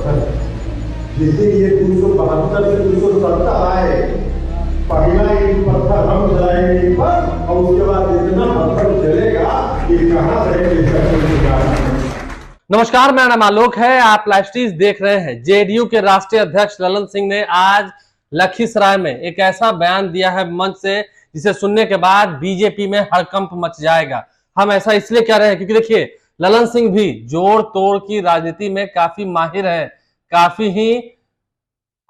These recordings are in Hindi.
पत्थर जिस दिन ये 272 से 270 आए, पहला ईंट पत्थर हम जलाएंगे पर, और उसके बाद इतना पत्थर चलेगा कि कहां से। नमस्कार, मेरा नाम आलोक है। आप लाइव स्ट्रीम देख रहे हैं। जेडीयू के राष्ट्रीय अध्यक्ष ललन सिंह ने आज लखीसराय में एक ऐसा बयान दिया है मंच से, जिसे सुनने के बाद बीजेपी में हड़कंप मच जाएगा। हम ऐसा इसलिए कह रहे हैं क्योंकि देखिए, ललन सिंह भी जोड़ तोड़ की राजनीति में काफी माहिर है, काफी ही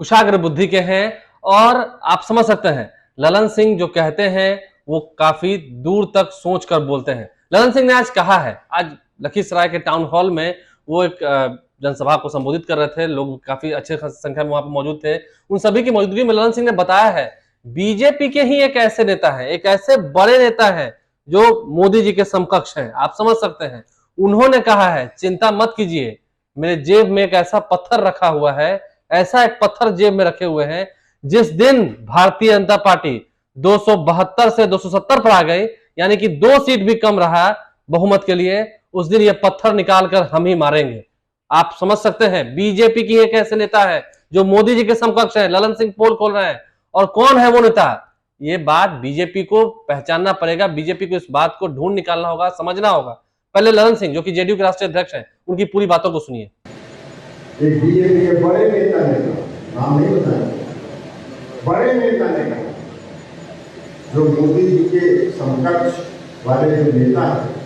कुशाग्र बुद्धि के हैं, और आप समझ सकते हैं ललन सिंह जो कहते हैं वो काफी दूर तक सोच कर बोलते हैं। ललन सिंह ने आज कहा है, आज लखीसराय के टाउन हॉल में वो एक जनसभा को संबोधित कर रहे थे, लोग काफी अच्छे संख्या में वहां पर मौजूद थे। उन सभी की मौजूदगी में ललन सिंह ने बताया है बीजेपी के ही एक ऐसे नेता है, एक ऐसे बड़े नेता है जो मोदी जी के समकक्ष हैं। आप समझ सकते हैं, उन्होंने कहा है चिंता मत कीजिए, मेरे जेब में एक ऐसा पत्थर रखा हुआ है, ऐसा एक पत्थर जेब में रखे हुए हैं, जिस दिन भारतीय जनता पार्टी 272 से 270 पर आ गई, यानी कि 2 सीट भी कम रहा बहुमत के लिए, उस दिन ये पत्थर निकालकर हम ही मारेंगे। आप समझ सकते हैं बीजेपी की एक ऐसे नेता है जो मोदी जी के समकक्ष है। ललन सिंह पोल खोल रहे हैं, और कौन है वो नेता, ये बात बीजेपी को पहचानना पड़ेगा। बीजेपी को इस बात को ढूंढ निकालना होगा, समझना होगा। पहले ललन सिंह जो कि जेडीयू के राष्ट्रीय अध्यक्ष हैं, उनकी पूरी बातों को सुनिए। एक बीजेपी के बड़े नेता ने, नाम नहीं बताया, बड़े नेता ने कहा, जो मोदी जी के समकक्ष वाले जो नेता है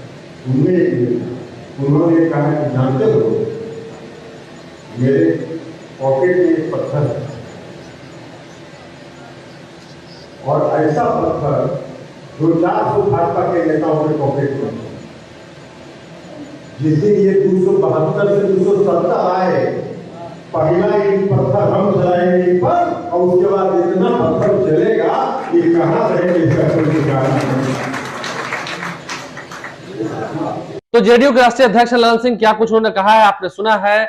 उनमें एक नेता, उन्होंने कहा कि जानते हो मेरे पॉकेट में एक पत्थर है, और ऐसा पत्थर जो 400 भाजपा के नेताओं के पॉकेट में, जिस दिन ये 272 से 270 आए, पहला ईंट पत्थर हम जलाएंगे पर, और उसके बाद इतना पत्थर चलेगा कि कहां से। तो जेडीयू के राष्ट्रीय अध्यक्ष ललन सिंह क्या कुछ उन्होंने कहा है आपने सुना है।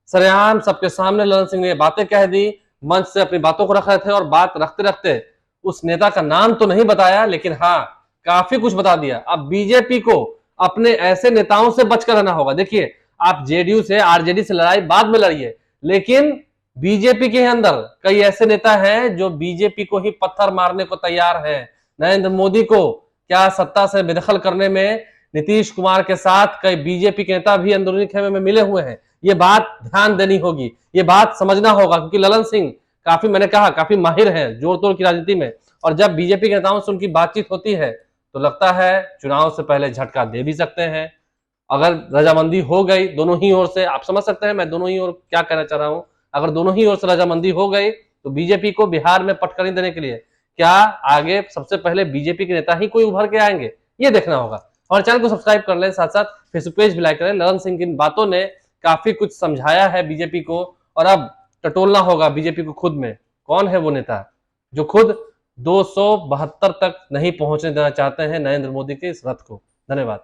सरेआम सबके सामने ललन सिंह ने ये बातें कह दी, मंच से अपनी बातों को रख रहे थे, और बात रखते रखते उस नेता का नाम तो नहीं बताया, लेकिन हाँ काफी कुछ बता दिया। अब बीजेपी को अपने ऐसे नेताओं से बचकर रहना होगा। देखिए, आप जेडीयू से आरजेडी से लड़ाई बाद में लड़िए, लेकिन बीजेपी के अंदर कई ऐसे नेता हैं जो बीजेपी को ही पत्थर मारने को तैयार हैं। नरेंद्र मोदी को क्या सत्ता से बेदखल करने में नीतीश कुमार के साथ कई बीजेपी के नेता भी अंदरूनी खेमे में मिले हुए हैं। ये बात ध्यान देनी होगी, ये बात समझना होगा, क्योंकि ललन सिंह काफी, मैंने कहा, काफी माहिर है जोड़ तोड़ की राजनीति में। और जब बीजेपी के नेताओं से उनकी बातचीत होती है तो लगता है चुनाव से पहले झटका दे भी सकते हैं। अगर रजामंदी हो गई दोनों ही ओर से, आप समझ सकते हैं मैं दोनों ही ओर क्या कहना चाह रहा हूं, अगर दोनों ही ओर से रजामंदी हो गई तो बीजेपी को बिहार में पटकनी देने के लिए क्या आगे सबसे पहले बीजेपी के नेता ही कोई उभर के आएंगे, ये देखना होगा। और चैनल को सब्सक्राइब कर लें, साथ साथ फेसबुक पेज भी लाइक करें। ललन सिंह की इन बातों ने काफी कुछ समझाया है बीजेपी को, और अब टटोलना होगा बीजेपी को खुद में, कौन है वो नेता जो खुद 272 तक नहीं पहुंचने देना चाहते हैं नरेंद्र मोदी के इस रथ को। धन्यवाद।